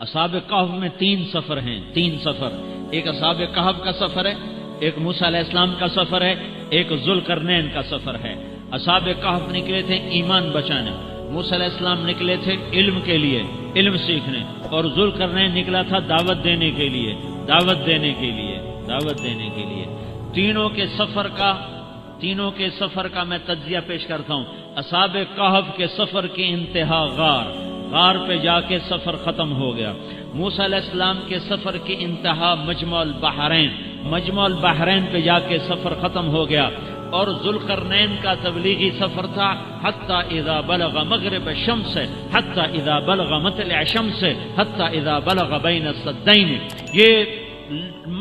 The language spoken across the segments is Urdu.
اصحاب کہف میں 3 سفر ہیں، 3 سفر، ایک اصحاب کہف کا سفر ہے، ایک موسیٰ علیہ السلام کا سفر ہے، ایک ذوالقرنین کا سفر ہے۔ اصحاب کہف نکلے تھے ایمان بچانے، موسیٰ علیہ السلام نکلے تھے علم کے لیے، علم سیکھنے، اور ذوالقرنین نکلا تھا دعوت دینے کے لیے، دعوت دینے کے لیے، دعوت دینے کے لیے۔ تینوں کے سفر کا میں تجزیہ پیش کرتا ہوں۔ اصحاب کہف کے سفر کی انتہا غار پہ جا کے سفر ختم ہو گیا۔ موسیٰ علیہ السلام کے سفر کی انتہا مجمع البحرین پہ جا کے سفر ختم ہو گیا، اور ذوالقرنین کا تبلیغی سفر تھا حتی اذا بلغ مغرب الشمس، حتی اذا بلغ مطلع الشمس، حتی اذا بلغ بین السدین۔ یہ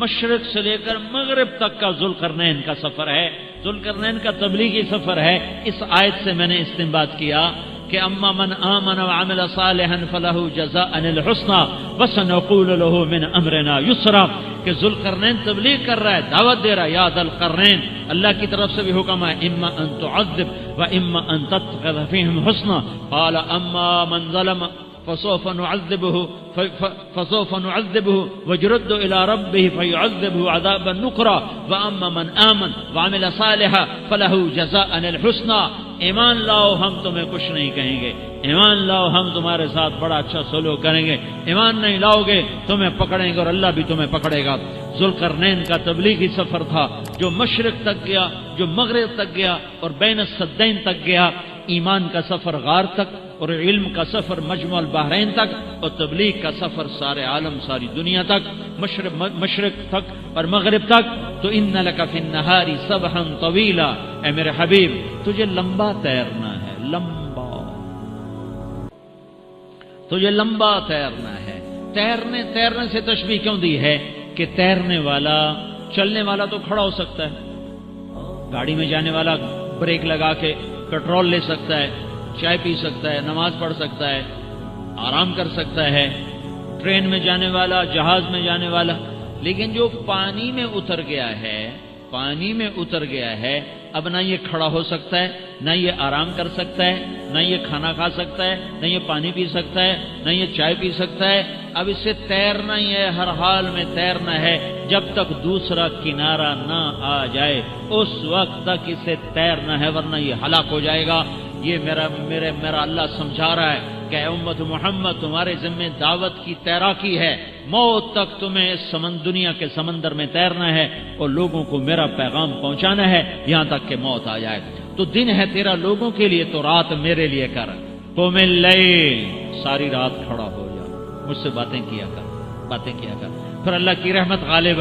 مشرق سے لے کر مغرب تک کا ذوالقرنین کا سفر ہے، ذوالقرنین کا تبلیغی سفر ہے۔ اس آیت سے میں نے استنباط کیا کہ اما من آمن وعمل صالحا فلہ جزاء الحسنى وسنقول له من امرنا یسرا، کہ ذوالقرنین تبلیغ کر رہا ہے، دعوت دے رہا ہے، یا ذا القرنین، اللہ کی طرف سے بھی حکم ہے، اما ان تعذب واما ان تتخذ فیہم حسنا، قال اما من ظلم فسوف نعذبه ويرد الى ربه فيعذبه عذابا نكرا واما من آمن وعمل صالحا فله جزاء الحسنى۔ ایمان لاؤ ہم تمہیں کچھ نہیں کہیں گے، ایمان لاؤ ہم تمہارے ساتھ بڑا اچھا سلوک کریں گے، ایمان نہیں لاؤ گے تمہیں پکڑیں گے اور اللہ بھی تمہیں پکڑے گا۔ ذوالقرنین کا تبلیغی سفر تھا جو مشرق تک گیا، جو مغرب تک گیا، اور بین السدین تک گیا۔ ایمان کا سفر غار تک، اور علم کا سفر مجمع البحرین تک، اور تبلیغ کا سفر سارے عالم، ساری دنیا تک، مشرق تک اور مغرب تک۔ تو ان لک فی النہار سبحا طویلا، اے میرے حبیب تجھے لمبا تیرنا ہے، تجھے لمبا تیرنا ہے۔ تیرنے سے تشبیہ کیوں دی ہے کہ تیرنے والا، چلنے والا تو کھڑا ہو سکتا ہے، گاڑی میں جانے والا بریک لگا کے پیٹرول لے سکتا ہے، چائے پی سکتا ہے، نماز پڑھ سکتا ہے، آرام کر سکتا ہے، ٹرین میں جانے والا، جہاز میں جانے والا۔ لیکن جو پانی میں اتر گیا ہے، اب نہ یہ کھڑا ہو سکتا ہے، نہ یہ آرام کر سکتا ہے، نہ یہ کھانا کھا سکتا ہے، نہ یہ پانی پی سکتا ہے، نہ یہ چائے پی سکتا ہے۔ اب اسے تیرنا ہی ہے، ہر حال میں تیرنا ہے، جب تک دوسرا کنارہ نہ آ جائے اس وقت تک اسے تیرنا ہے، ورنہ یہ ہلاک ہو جائے گا۔ یہ میرا اللہ سمجھا رہا ہے کہ اے امت محمد، تمہارے ذمہ دعوت کی تیراکی ہے، موت تک تمہیں اس دنیا کے سمندر میں تیرنا ہے اور لوگوں کو میرا پیغام پہنچانا ہے یہاں تک کہ موت آ جائے۔ تو دن ہے تیرا لوگوں کے لیے، تو رات میرے لیے کر، قم اللیل، ساری رات کھڑا ہو جا، مجھ سے باتیں کیا کر۔ پھر اللہ کی رحمت غالب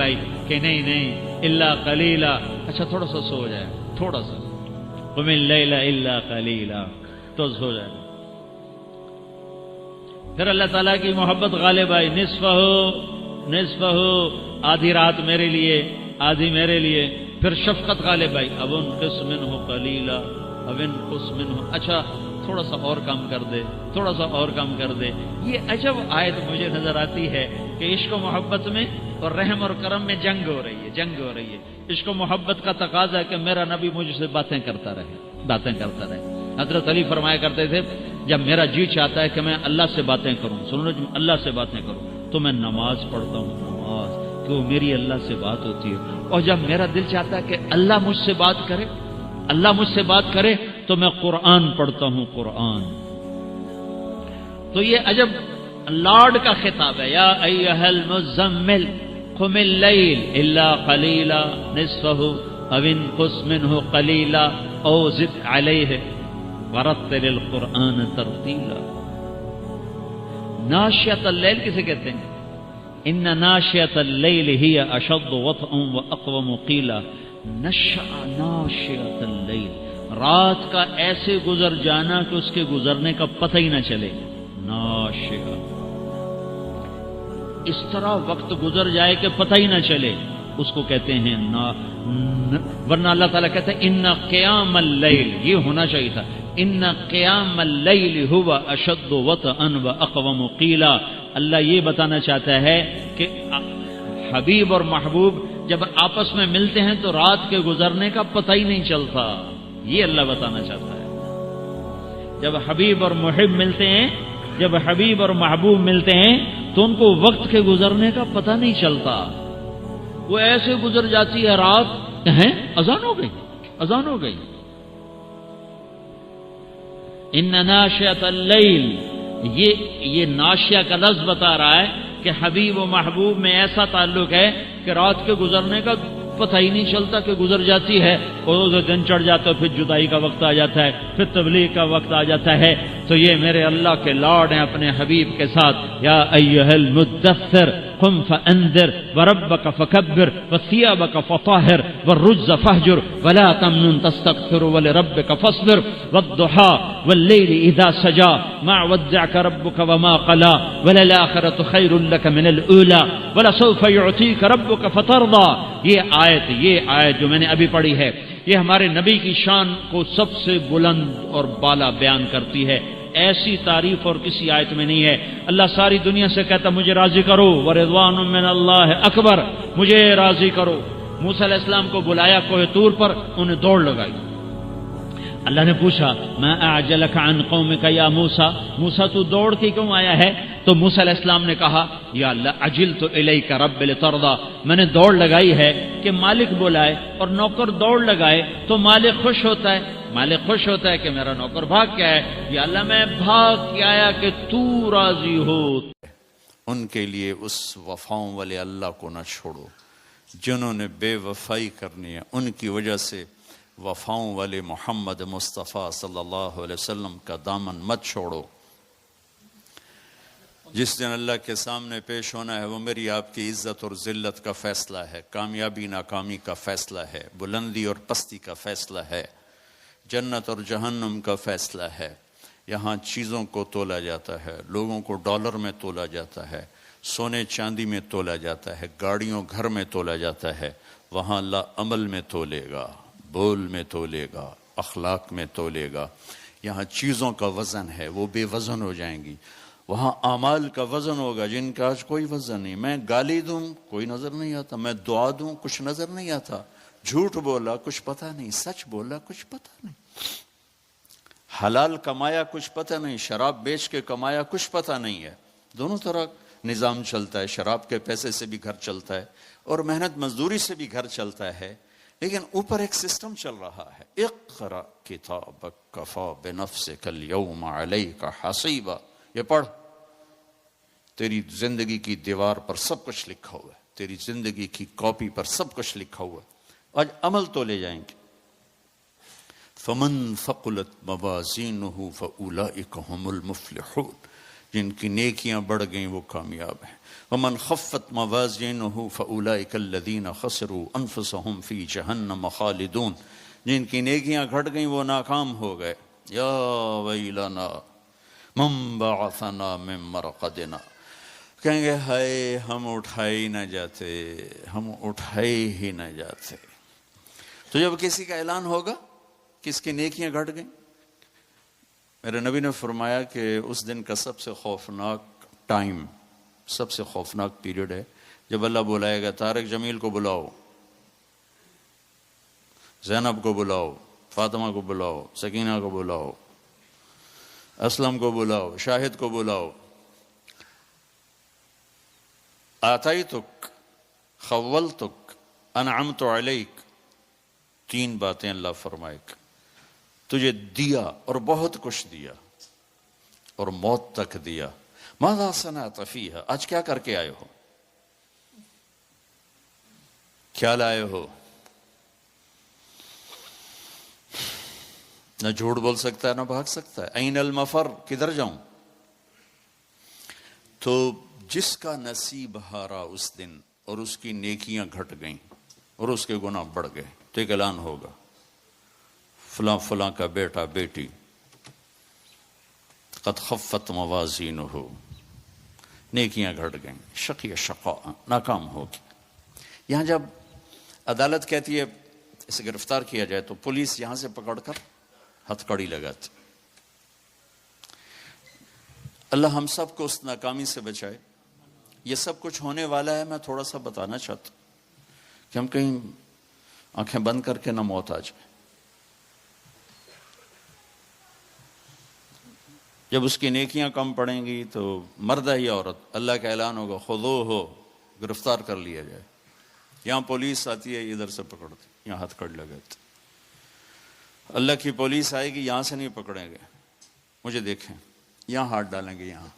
آئی کہ نہیں الا قلیلا، اچھا تھوڑا سا سو جائے، تھوڑا سا، قم اللیل الا قلیلا، تو سو جائے۔ پھر اللہ تعالیٰ کی محبت غالب آئی، نصفہ، آدھی رات میرے لیے، آدھی میرے لیے۔ پھر شفقت غالب آئی، اب انقص منہ قلیلا، اچھا تھوڑا سا اور کم کر دے۔ یہ عجب آیت مجھے نظر آتی ہے کہ عشق و محبت میں اور رحم اور کرم میں جنگ ہو رہی ہے۔ عشق و محبت کا تقاضا ہے کہ میرا نبی مجھ سے باتیں کرتا رہے۔ حضرت علی فرمایا کرتے تھے، جب میرا جی چاہتا ہے کہ میں اللہ سے باتیں کروں، اللہ سے باتیں کروں، تو میں نماز پڑھتا ہوں، کہ وہ میری اللہ سے بات ہوتی ہے۔ اور جب میرا دل چاہتا ہے کہ اللہ مجھ سے بات کرے تو میں قرآن پڑھتا ہوں، قرآن۔ تو یہ عجب لارڈ کا خطاب ہے، یا ایھا المزمل قم اللیل الا قلیلا نصفہ او انقص منہ قلیلا او زد علیہ ورتل القرآن ترتیلا۔ ناشیۃ اللیل کسے کہتے ہیں؟ ان ناشیۃ اللیل ہی اشد وطئا واقوم قیلا۔ ناشیۃ اللیل، رات کا ایسے گزر جانا کہ اس کے گزرنے کا پتہ ہی نہ چلے۔ ناشیہ، اس طرح وقت گزر جائے کہ پتہ ہی نہ چلے، اس کو کہتے ہیں ورنہ اللہ تعالیٰ کہتے ہیں ان قیام اللیل، یہ ہونا چاہیے تھا، ان قیام اللیل هو اشد وطئا واقوم قیلا۔ اللہ یہ بتانا چاہتا ہے کہ حبیب اور محبوب جب آپس میں ملتے ہیں تو رات کے گزرنے کا پتہ ہی نہیں چلتا، یہ اللہ بتانا چاہتا ہے۔ جب حبیب اور محب ملتے ہیں جب حبیب اور محبوب ملتے ہیں تو ان کو وقت کے گزرنے کا پتہ نہیں چلتا، وہ ایسے گزر جاتی ہے رات، ہیں اذان ہو گئی، اذان ہو گئی۔ ان ناشئۃ اللیل، یہ ناشیہ کا لفظ بتا رہا ہے کہ حبیب و محبوب میں ایسا تعلق ہے کہ رات کے گزرنے کا پتہ ہی نہیں چلتا کہ گزر جاتی ہے، اور روز دن چڑھ جاتا ہے، پھر جدائی کا وقت آ جاتا ہے، پھر تبلیغ کا وقت آ جاتا ہے۔ تو یہ میرے اللہ کے لاڈ ہیں اپنے حبیب کے ساتھ۔ یا ایھا المدثر قم فانذر وربک فکبر وثیابک فطہر والرجز فاہجر ولا تمنن تستکثر ولربک فاصبر والضحى واللیل اذا سجا ما ودعک ربک وما قلا وللآخرۃ خیر لک من الاولی ولسوف یعطیک ربک فترضی۔ یہ آیت جو میں نے ابھی پڑھی ہے، یہ ہمارے نبی کی شان کو سب سے بلند اور بالا بیان کرتی ہے۔ ایسی تعریف اور کسی آیت میں نہیں ہے۔ اللہ ساری دنیا سے کہتا مجھے راضی کرو، ورضوان من اللہ اکبر، مجھے راضی کرو۔ موسیٰ علیہ السلام کو بلایا کوہ طور پر، انہیں دوڑ لگائی۔ اللہ نے پوچھا ما اعجلک عن قومک یا موسیٰ، موسیٰ تو دوڑ کے کیوں آیا ہے؟ تو موسیٰ علیہ السلام نے کہا یا اللہ عجلت الیک رب لترضی، میں نے دوڑ لگائی ہے کہ مالک بلائے اور نوکر دوڑ لگائے تو مالک خوش ہوتا ہے، مالک خوش ہوتا ہے کہ میرا نوکر بھاگ کے آیا، یا اللہ میں بھاگ کے آیا کہ تو راضی ہو۔ ان کے لیے اس وفاؤں والے اللہ کو نہ چھوڑو جنہوں نے بے وفائی کرنی ہے، ان کی وجہ سے وفاؤں والے محمد مصطفیٰ صلی اللہ علیہ وسلم کا دامن مت چھوڑو۔ جس دن اللہ کے سامنے پیش ہونا ہے وہ میری آپ کی عزت اور ذلت کا فیصلہ ہے، کامیابی ناکامی کا فیصلہ ہے، بلندی اور پستی کا فیصلہ ہے، جنت اور جہنم کا فیصلہ ہے۔ یہاں چیزوں کو تولا جاتا ہے، لوگوں کو ڈالر میں تولا جاتا ہے، سونے چاندی میں تولا جاتا ہے، گاڑیوں گھر میں تولا جاتا ہے۔ وہاں اللہ عمل میں تولے گا، بول میں تولے گا، اخلاق میں تولے گا۔ یہاں چیزوں کا وزن ہے، وہ بے وزن ہو جائیں گی۔ وہاں اعمال کا وزن ہوگا جن کا آج کوئی وزن نہیں۔ میں گالی دوں کوئی نظر نہیں آتا، میں دعا دوں کچھ نظر نہیں آتا، جھوٹ بولا کچھ پتہ نہیں، سچ بولا کچھ پتہ نہیں، حلال کمایا کچھ پتہ نہیں، شراب بیچ کے کمایا کچھ پتہ نہیں ہے۔ دونوں طرح نظام چلتا ہے، شراب کے پیسے سے بھی گھر چلتا ہے اور محنت مزدوری سے بھی گھر چلتا ہے، لیکن اوپر ایک سسٹم چل رہا ہے۔ اقرأ کتابک کفی بنفسک اليوم علیک حسیبا، یہ پڑھ، تیری زندگی کی دیوار پر سب کچھ لکھا ہوا ہے، تیری زندگی کی کاپی پر سب کچھ لکھا ہوا ہے۔ آج عمل تو لے جائیں گے۔ فمن ثقلت موازینہ فاولئک هم المفلحون، جن کی نیکیاں بڑھ گئیں وہ کامیاب ہیں۔ ومن خفت موازینہ فاولئک الذین خسروا انفسهم فی جہنم خالدون، جن کی نیکیاں گھٹ گئیں وہ ناکام ہو گئے۔ یا ویلنا من بعثنا من مرقدنا، کہیں گے ہائے ہم اٹھائے ہی نہ جاتے، ہم اٹھائے ہی نہ جاتے۔ تو جب کسی کا اعلان ہوگا کس کی نیکیاں گھٹ گئیں، میرے نبی نے فرمایا کہ اس دن کا سب سے خوفناک ٹائم، سب سے خوفناک پیریڈ ہے جب اللہ بلائے گا طارق جمیل کو بلاؤ، زینب کو بلاؤ، فاطمہ کو بلاؤ، سکینہ کو بلاؤ، اسلم کو بلاؤ، شاہد کو بلاؤ، آتیتک خولتک انعمت علیک، تین باتیں اللہ فرمائے گا، تجھے دیا اور بہت کچھ دیا اور موت تک دیا۔ ماذا صنعت فیہا، آج کیا کر کے آئے ہو، کیا لائے ہو؟ نہ جھوٹ بول سکتا ہے نہ بھاگ سکتا ہے۔ این المفر، کدھر جاؤں؟ تو جس کا نصیب ہارا اس دن اور اس کی نیکیاں گھٹ گئیں اور اس کے گناہ بڑھ گئے تو ایک اعلان ہوگا، فلاں فلاں کا بیٹا بیٹی قد خفت موازینہ، نیکیاں گھٹ گئیں، شقی شقاء، ناکام ہوگی۔ یہاں جب عدالت کہتی ہے اسے گرفتار کیا جائے تو پولیس یہاں سے پکڑ کر ہتھ کڑی لگاتی۔ اللہ ہم سب کو اس ناکامی سے بچائے۔ یہ سب کچھ ہونے والا ہے، میں تھوڑا سا بتانا چاہتا ہوں کہ ہم کہیں آنکھیں بند کر کے نہ موت آ جائے۔ جب اس کی نیکیاں کم پڑیں گی تو مرد ہے یا عورت، اللہ کا اعلان ہوگا خذوہ، گرفتار کر لیا جائے۔ یہاں پولیس آتی ہے، ادھر سے پکڑتی، یہاں ہتھ کڑ لگاتے۔ اللہ کی پولیس آئے گی، یہاں سے نہیں پکڑیں گے، مجھے دیکھیں، یہاں ہاتھ ڈالیں گے، یہاں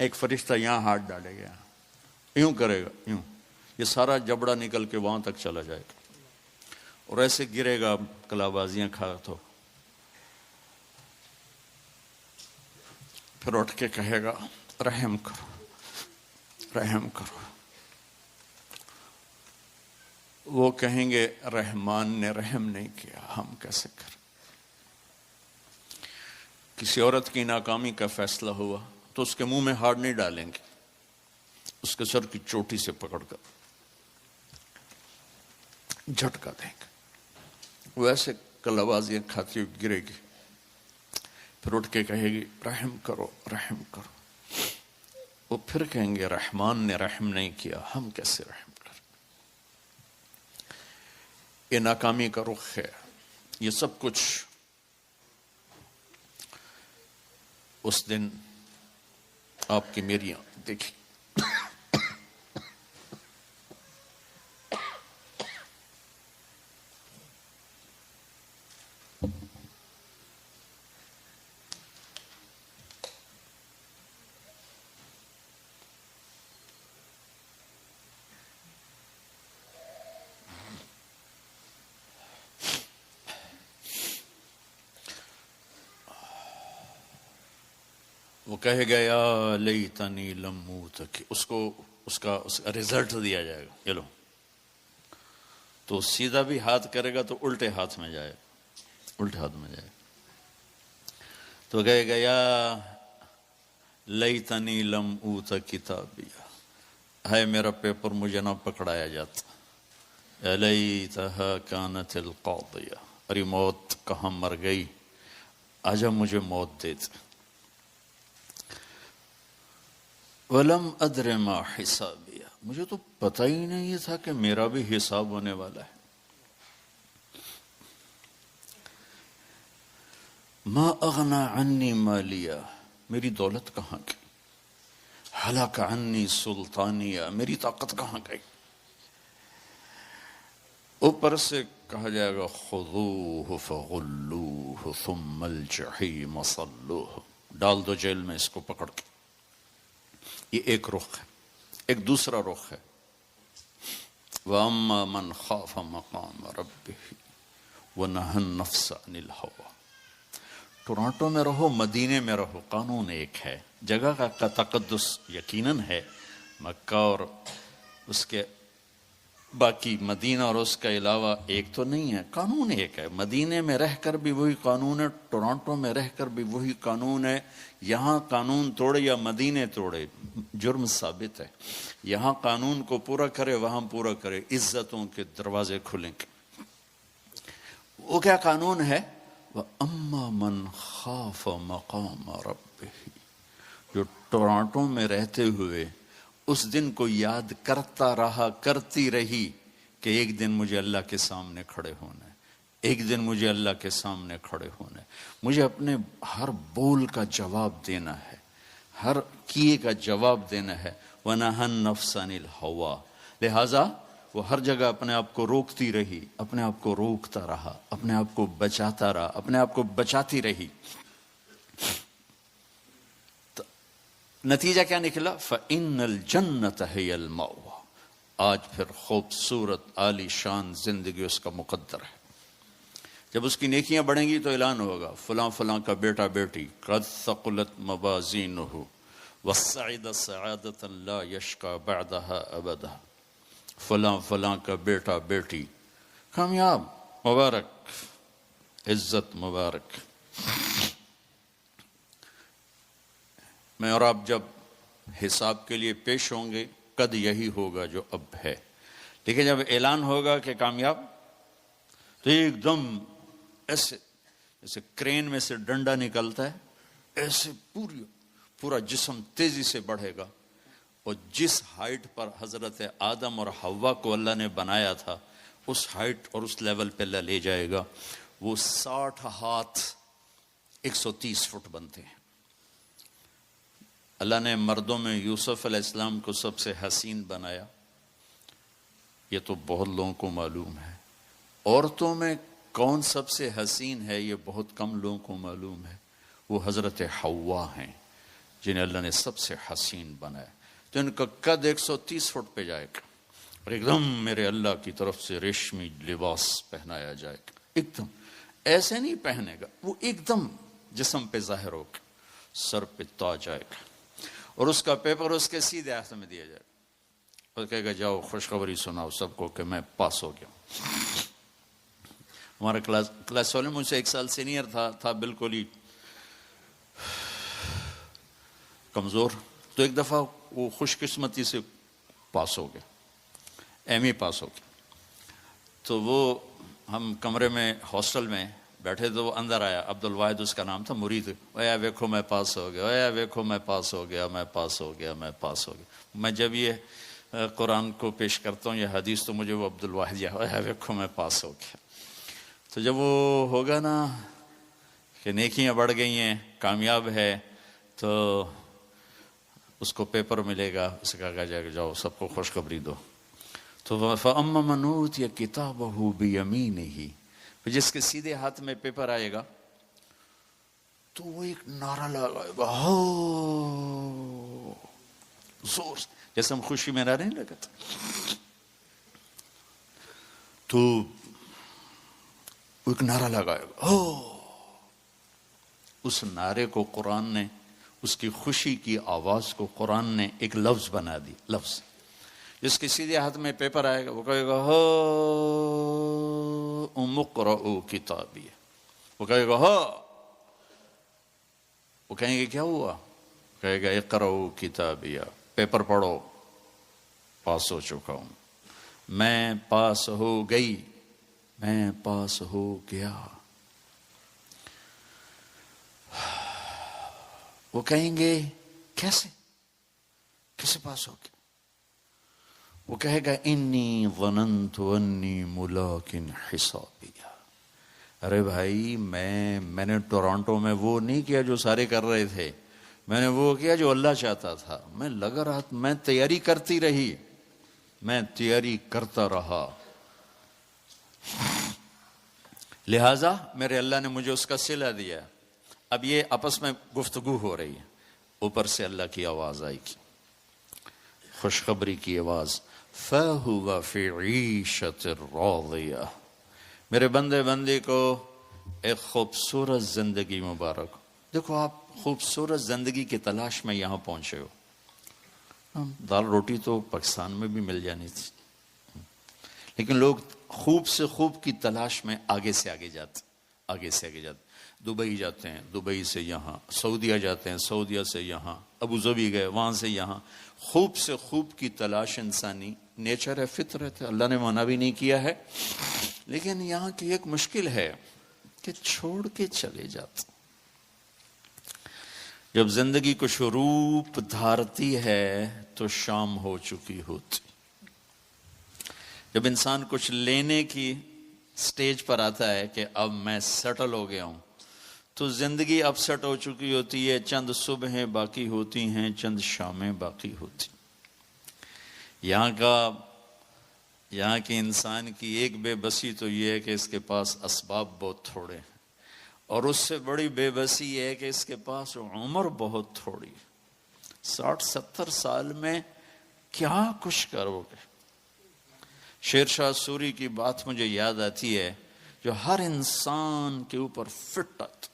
ایک فرشتہ یہاں ہاتھ ڈالے گا، یوں کرے گا، یوں، یہ سارا جبڑا نکل کے وہاں تک چلا جائے گا، اور ایسے گرے گا کلا بازیاں کھا تو پھر اٹھ کے کہے گا رحم کرو، رحم کرو۔ وہ کہیں گے رحمان نے رحم نہیں کیا، ہم کیسے کریں؟ کسی عورت کی ناکامی کا فیصلہ ہوا تو اس کے منہ میں ہاتھ نہیں ڈالیں گے، اس کے سر کی چوٹی سے پکڑ کر جھٹکا دیں گے، وہ ایسے کلابازیاں کھاتی ہوئی گرے گی، پھر اٹھ کے کہے گی رحم کرو، رحم کرو۔ وہ پھر کہیں گے رحمان نے رحم نہیں کیا، ہم کیسے رحم کریں؟ یہ ناکامی کا رخ ہے۔ یہ سب کچھ اس دن آپ کی میری دیکھی۔ وہ کہے گا یا لیتنی لم موت، اس کو اس کا رزلٹ دیا جائے گا، یہ لو، تو سیدھا بھی ہاتھ کرے گا تو الٹے ہاتھ میں جائے، الٹے ہاتھ میں جائے، تو کہے گا یا لیتنی لم اوت کتابیہ، ہے میرا پیپر مجھے نہ پکڑایا جاتا، یا لیتہا کانت القاضیہ، ارے موت کہاں مر گئی، آجا مجھے موت دیتے۔ وَلَمْ أَدْرِ مَا حِسَابِيَ، مجھے تو پتہ ہی نہیں تھا کہ میرا بھی حساب ہونے والا ہے۔ مَا أَغْنَى عَنِّي مَالِيَ، میری دولت کہاں گئی، ہلاک عنی سلطانیہ، میری طاقت کہاں گئی۔ اوپر سے کہا جائے گا خذوہ فغلوہ ثم الجحیم صلوہ، ڈال دو جیل میں اس کو پکڑ کے۔ یہ ایک رخ ہے۔ ایک دوسرا رخ ہے وَأَمَّا مَنْ خَافَ مَقَامَ رَبِّهِ وَنَهَى النَّفْسَ عَنِ الْهَوَىٰ۔ ٹورانٹو میں رہو، مدینے میں رہو، قانون ایک ہے، جگہ کا تقدس یقیناً ہے، مکہ اور اس کے باقی مدینہ اور اس کے علاوہ ایک تو نہیں ہے، قانون ایک ہے۔ مدینے میں رہ کر بھی وہی قانون ہے، ٹورانٹو میں رہ کر بھی وہی قانون ہے۔ یہاں قانون توڑے یا مدینے توڑے جرم ثابت ہے۔ یہاں قانون کو پورا کرے، وہاں پورا کرے، عزتوں کے دروازے کھلیں گے۔ وہ کیا قانون ہے؟ وَأَمَّا مَنْ خَافَ مَقَامَ رَبِّهِ، جو ٹورانٹو میں رہتے ہوئے اس دن کو یاد کرتا رہا، کرتی رہی کہ ایک دن مجھے اللہ کے سامنے کھڑے ہونا ہے، ایک دن مجھے اللہ کے سامنے کھڑے ہونا ہے، مجھے اپنے ہر بول کا جواب دینا ہے، ہر کیے کا جواب دینا ہے۔ وَنَهَى النَّفْسَ عَنِ الْهَوَىٰ، لہٰذا وہ ہر جگہ اپنے آپ کو روکتی رہی، اپنے آپ کو روکتا رہا، اپنے آپ کو بچاتا رہا، اپنے آپ کو بچاتی رہی۔ نتیجہ کیا نکلا؟ فَإِنَّ الْجَنَّةَ هِيَ الْمَأْوَىٰ، آج پھر خوبصورت عالی شان زندگی اس کا مقدر ہے۔ جب اس کی نیکیاں بڑھیں گی تو اعلان ہوگا فلاں فلاں کا بیٹا بیٹی قد ثقلت موازینہ وصعد سعادۃ لا یشقى بعدها ابدا، فلاں فلاں کا بیٹا بیٹی کامیاب، مبارک، عزت مبارک۔ میں اور آپ جب حساب کے لیے پیش ہوں گے قد یہی ہوگا جو اب ہے، لیکن جب اعلان ہوگا کہ کامیاب تو ایک دم ایسے جیسے کرین میں سے ڈنڈا نکلتا ہے، ایسے پورا جسم تیزی سے بڑھے گا، اور جس ہائٹ پر حضرت آدم اور حوا کو اللہ نے بنایا تھا اس ہائٹ اور اس لیول پہ اللہ لے جائے گا۔ وہ 60 ہاتھ 130 فٹ بنتے ہیں۔ اللہ نے مردوں میں یوسف علیہ السلام کو سب سے حسین بنایا، یہ تو بہت لوگوں کو معلوم ہے۔ عورتوں میں کون سب سے حسین ہے یہ بہت کم لوگوں کو معلوم ہے، وہ حضرت حوا ہیں جنہیں اللہ نے سب سے حسین بنایا۔ تو ان کا قد 130 فٹ پہ جائے گا اور ایک دم میرے اللہ کی طرف سے ریشمی لباس پہنایا جائے گا، ایک دم ایسے نہیں پہنے گا، وہ ایک دم جسم پہ ظاہر ہوگا، سر پہ تاج آئے گا، اور اس کا پیپر اس کے سیدھے ہاتھ میں دیا جائے گا، اور کہے گا جاؤ خوشخبری سناؤ سب کو کہ میں پاس ہو گیا ہوں۔ ہمارا کلاس والے مجھ سے 1 سال سینئر تھا بالکل ہی کمزور، تو ایک دفعہ وہ خوش قسمتی سے پاس ہو گیا، ایم ای پاس ہو گیا۔ تو وہ ہم کمرے میں ہاسٹل میں بیٹھے تو وہ اندر آیا، عبد الواحد اس کا نام تھا، مرید، اے ویکھو میں پاس ہو گیا، اے ویکھو میں پاس ہو گیا، میں پاس ہو گیا، میں پاس ہو گیا۔ میں جب یہ قرآن کو پیش کرتا ہوں یہ حدیث تو مجھے وہ عبد الواحد اے ویکھو میں پاس ہو گیا۔ تو جب وہ ہوگا نا کہ نیکیاں بڑھ گئی ہیں، کامیاب ہے، تو اس کو پیپر ملے گا، اسے کہا جائے گا جاؤ سب کو خوشخبری دو۔ تو فَأَمَّا مَنْ أُوتِيَ كِتَابَهُ بِيَمِينِهِ، جس کے سیدھے ہاتھ میں پیپر آئے گا تو وہ ایک نعرہ لگائے گا، زور سے، جیسے ہم خوشی میں نعرہ نہیں لگاتے، تو ایک نعرہ لگائے گا، اس نعرے کو قرآن نے، اس کی خوشی کی آواز کو قرآن نے ایک لفظ بنا دی، لفظ جس کے سیدھے ہاتھ میں پیپر آئے گا وہ کہے گا اقرؤوا کتابیہ، وہ کہے گا وہ کہیں گے کیا ہوا، کہے گا اقرؤوا کتابیہ، پیپر پڑھو، پاس ہو چکا ہوں، میں پاس ہو گئی، میں پاس ہو گیا۔ وہ کہیں گے کیسے پاس ہو گیا؟ وہ کہے گا انی ظننت انی ملاق حسابیہ، ارے بھائی میں نے ٹورانٹو میں وہ نہیں کیا جو سارے کر رہے تھے، میں نے وہ کیا جو اللہ چاہتا تھا، میں لگا رہا، میں تیاری کرتی رہی، میں تیاری کرتا رہا، لہذا میرے اللہ نے مجھے اس کا صلہ دیا۔ اب یہ آپس میں گفتگو ہو رہی ہے، اوپر سے اللہ کی آواز آئی کی، خوشخبری کی آواز، فَهُوَ فِي عِيشَةٍ رَاضِيَةٍ، میرے بندے کو ایک خوبصورت زندگی مبارک۔ دیکھو آپ خوبصورت زندگی کی تلاش میں یہاں پہنچے ہو، دال روٹی تو پاکستان میں بھی مل جانی تھی، لیکن لوگ خوب سے خوب کی تلاش میں آگے سے آگے جاتے، دبئی جاتے ہیں، دبئی سے یہاں، سعودیہ جاتے ہیں، سعودیہ سے یہاں، ابو ظبی گئے، وہاں سے یہاں، خوب سے خوب کی تلاش انسانی نیچر ہے، فطرت ہے، اللہ نے منع بھی نہیں کیا ہے، لیکن یہاں کی ایک مشکل ہے کہ چھوڑ کے چلے جاتے۔ جب زندگی کو شروپ دھارتی ہے تو شام ہو چکی ہوتی، جب انسان کچھ لینے کی سٹیج پر آتا ہے کہ اب میں سیٹل ہو گیا ہوں، تو زندگی اب سیٹ ہو چکی ہوتی ہے، چند صبحیں باقی ہوتی ہیں، چند شامیں باقی ہوتی۔ یہاں کی انسان کی ایک بے بسی تو یہ ہے کہ اس کے پاس اسباب بہت تھوڑے ہیں، اور اس سے بڑی بے بسی یہ ہے کہ اس کے پاس عمر بہت تھوڑی، 60-70 سال میں کیا کچھ کرو گے۔ شیر شاہ سوری کی بات مجھے یاد آتی ہے، جو ہر انسان کے اوپر فٹ آتا۔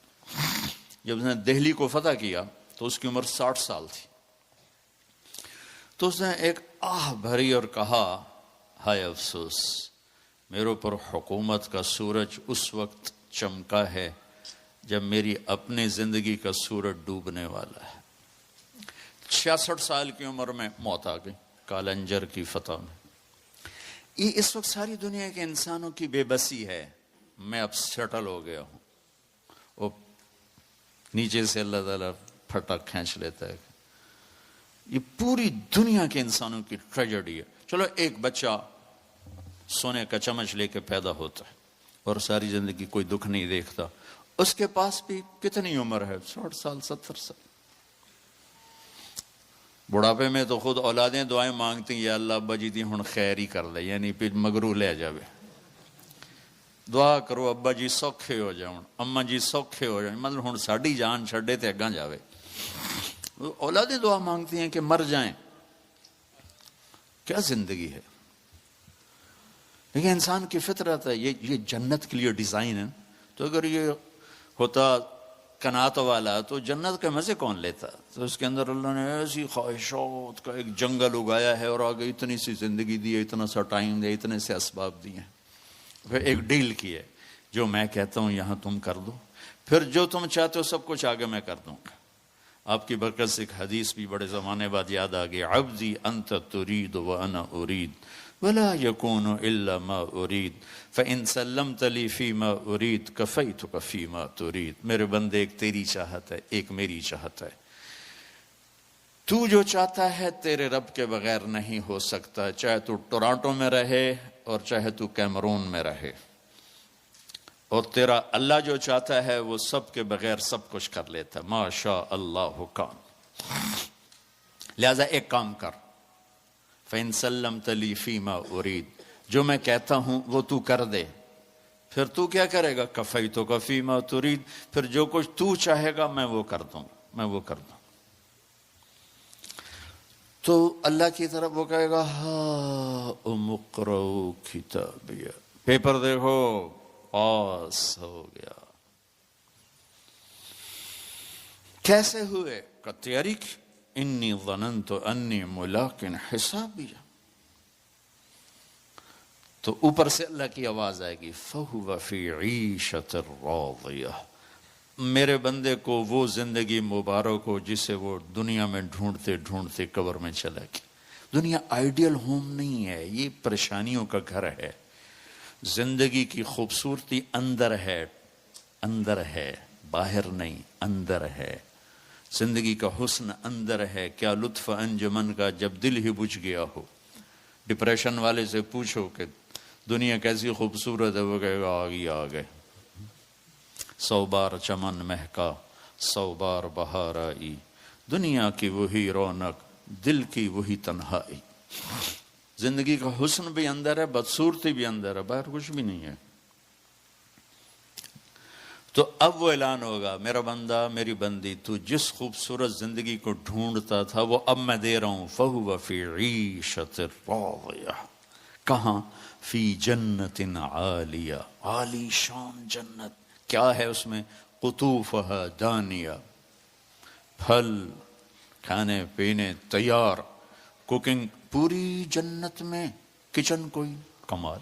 جب اس نے دہلی کو فتح کیا تو اس کی عمر 60 سال تھی، تو اس نے ایک آہ بھری اور کہا، ہائے افسوس، میرے اوپر حکومت کا سورج اس وقت چمکا ہے جب میری اپنی زندگی کا سورج ڈوبنے والا ہے۔ 66 سال کی عمر میں موت آ گئی کالنجر کی فتح میں۔ یہ اس وقت ساری دنیا کے انسانوں کی بے بسی ہے، میں اب سیٹل ہو گیا ہوں، وہ نیچے سے اللہ تعالیٰ پھٹک کھینچ لیتا ہے۔ یہ پوری دنیا کے انسانوں کی ٹریجڈی ہے۔ چلو ایک بچہ سونے کا چمچ لے کے پیدا ہوتا ہے اور ساری زندگی کوئی دکھ نہیں دیکھتا، اس کے پاس بھی کتنی عمر ہے؟ 60 سال 70 سال. بڑھاپے میں تو خود اولادیں دعائیں مانگتی ہیں، یا اللہ ابا جی دی ہن خیر ہی کر لے، یعنی پھر مگرو لے جاوے. دعا کرو ابا جی سوکھے ہو جاؤں، اما جی سوکھے ہو جائیں، مطلب ہن ساڈی جان چھڈے تے اگاں جاوے. اولادیں دعا مانگتی ہیں کہ مر جائیں. کیا زندگی ہے! لیکن انسان کی فطرت ہے، یہ جنت کے لیے ڈیزائن ہے. تو اگر یہ ہوتا کنات والا تو جنت کے مزے کون لیتا؟ تو اس کے اندر اللہ نے ایسی خواہشات کا ایک جنگل اگایا ہے، اور آگے اتنی سی زندگی دی ہے، اتنا سا ٹائم دیا، اتنے سے اسباب دیے. پھر ایک ڈیل کی ہے، جو میں کہتا ہوں یہاں تم کر دو، پھر جو تم چاہتے ہو سب کچھ آگے میں کر دوں گا. آپ کی برکت سے ایک حدیث بھی بڑے زمانے بعد یاد آ گئی، عبدی انت ترید وانا ارید ولا يكون الا ما ارید فان سلمت لي فيما ارید كفيتك فيما تريد. میرے بندے، ایک تیری چاہت ہے، ایک میری چاہت ہے. تو جو چاہتا ہے تیرے رب کے بغیر نہیں ہو سکتا، چاہے تو ٹورانٹو میں رہے اور چاہے تو کیمرون میں رہے. اور تیرا اللہ جو چاہتا ہے وہ سب کے بغیر سب کچھ کر لیتا ہے. ما شاء اللہ کان. لہذا ایک کام کر، فَإِن سَلَّمْتَ لِي فِي مَا أُرِيد، جو میں کہتا ہوں وہ تو کر دے، پھر تو کیا کرے گا؟ كَفَيْتُكَ فِي مَا تُرِيد، پھر جو کچھ تو چاہے گا میں وہ کر دوں، میں وہ کر دوں. تو اللہ کی طرف وہ کہے گا ہاؤم اقرؤوا کتابیہ، پیپر دیکھو، پاس ہو گیا. کیسے ہوئے؟ کا تیاری کی. انی ظننت انی ملاق حسابیہ. تو اوپر سے اللہ کی آواز آئے گی فَهُوَ فِي عِيشَةٍ رَاضِيَةٍ. میرے بندے کو وہ زندگی مبارک ہو جسے وہ دنیا میں ڈھونڈتے ڈھونڈتے قبر میں چلا گیا. دنیا آئیڈیل ہوم نہیں ہے، یہ پریشانیوں کا گھر ہے. زندگی کی خوبصورتی اندر ہے، اندر ہے، باہر نہیں، اندر ہے. زندگی کا حسن اندر ہے. کیا لطف انجمن کا جب دل ہی بجھ گیا ہو. ڈپریشن والے سے پوچھو کہ دنیا کیسی خوبصورت ہے، وہ کہے گا آ گئے. 100 بار چمن مہکا، 100 بار بہار آئی، دنیا کی وہی رونق، دل کی وہی تنہائی. زندگی کا حسن بھی اندر ہے، بدصورتی بھی اندر ہے، باہر کچھ بھی نہیں ہے. تو اب وہ اعلان ہوگا، میرا بندہ، میری بندی، تو جس خوبصورت زندگی کو ڈھونڈتا تھا وہ اب میں دے رہا ہوں. فَهُوَ فِي عِيشَةٍ رَاضِيَةٍ. کہاں؟ فی جنت عالیہ، عالی شان جنت. کیا ہے اس میں؟ قطوفہا دانیہ، پھل کھانے پینے تیار، کوکنگ پوری جنت میں. کچن کوئی کمال،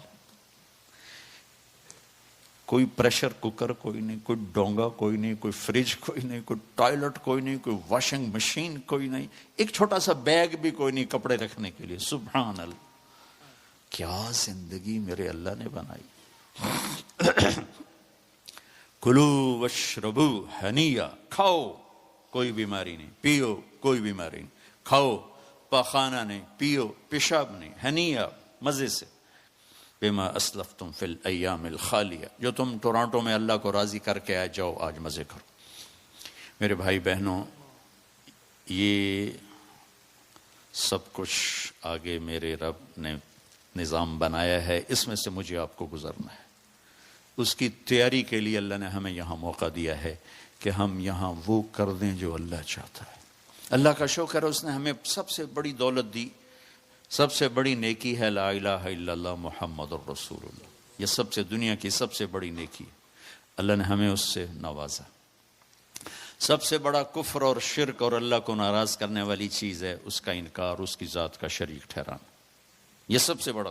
کوئی پریشر کوکر کوئی نہیں، کوئی ڈونگا کوئی نہیں، کوئی فریج کوئی نہیں، کوئی ٹوائلٹ کوئی نہیں، کوئی واشنگ مشین کوئی نہیں، ایک چھوٹا سا بیگ بھی کوئی نہیں کپڑے رکھنے کے لیے. سبحان اللہ، کیا زندگی میرے اللہ نے بنائی. کلو واشربو ہنیا، کھاؤ کوئی بیماری نہیں، پیو کوئی بیماری نہیں، کھاؤ پاخانہ نہیں، پیو پیشاب نہیں، ہنیا مزے سے. بما اسلفتم فی الایام الخالیہ، جو تم ٹورانٹو میں اللہ کو راضی کر کے آئے، جاؤ آج مزے کرو. میرے بھائی بہنوں، یہ سب کچھ آگے میرے رب نے نظام بنایا ہے، اس میں سے مجھے آپ کو گزرنا ہے. اس کی تیاری کے لیے اللہ نے ہمیں یہاں موقع دیا ہے کہ ہم یہاں وہ کر دیں جو اللہ چاہتا ہے. اللہ کا شکر ہے، اس نے ہمیں سب سے بڑی دولت دی، سب سے بڑی نیکی ہے لا الہ الا اللہ محمد الرسول اللہ. یہ سب سے دنیا کی سب سے بڑی نیکی ہے، اللہ نے ہمیں اس سے نوازا. سب سے بڑا کفر اور شرک اور اللہ کو ناراض کرنے والی چیز ہے اس کا انکار، اس کی ذات کا شریک ٹھہرانا. یہ سب سے بڑا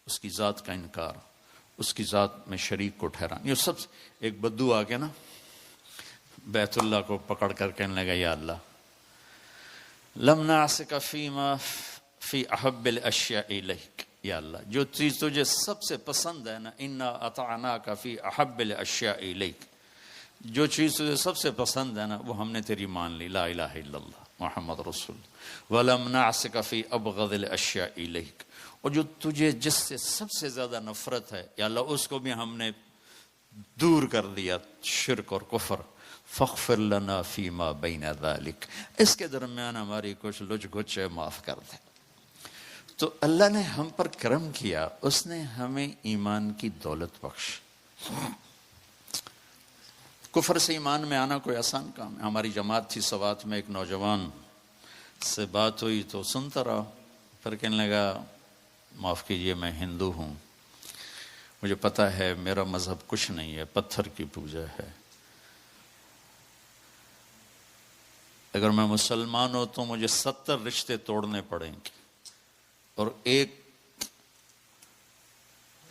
اس کی ذات کا انکار، اس کی ذات میں شریک کو ٹھہرانا. یہ سب سے ایک بدو آ کے نا بیت اللہ کو پکڑ کر کہنے لگا یا اللہ لم نعسک فیما فی احب الاشیاء الیک. یا اللہ جو چیز تجھے سب سے پسند ہے نا، انا اطعناک فی احب الاشیاء الیک، جو چیز تجھے سب سے پسند ہے نا وہ ہم نے تیری مان لی، لا الہ الا اللہ محمد رسول. ولم نعسک فی ابغض الاشیاء الیک، اور جو تجھے جس سے سب سے زیادہ نفرت ہے یا اللہ اس کو بھی ہم نے دور کر دیا شرک اور کفر. فاغفر لنا فیما بین ذلک، اس کے درمیان ہماری کچھ لچ گچ ہے، معاف کر دے. تو اللہ نے ہم پر کرم کیا، اس نے ہمیں ایمان کی دولت بخش. کفر سے ایمان میں آنا کوئی آسان کام ہے. ہماری جماعت تھی سوات میں، ایک نوجوان سے بات ہوئی تو سنتا رہا، پھر کہنے لگا معاف کیجئے میں ہندو ہوں، مجھے پتہ ہے میرا مذہب کچھ نہیں ہے، پتھر کی پوجا ہے، اگر میں مسلمان ہوں تو مجھے 70 رشتے توڑنے پڑیں گے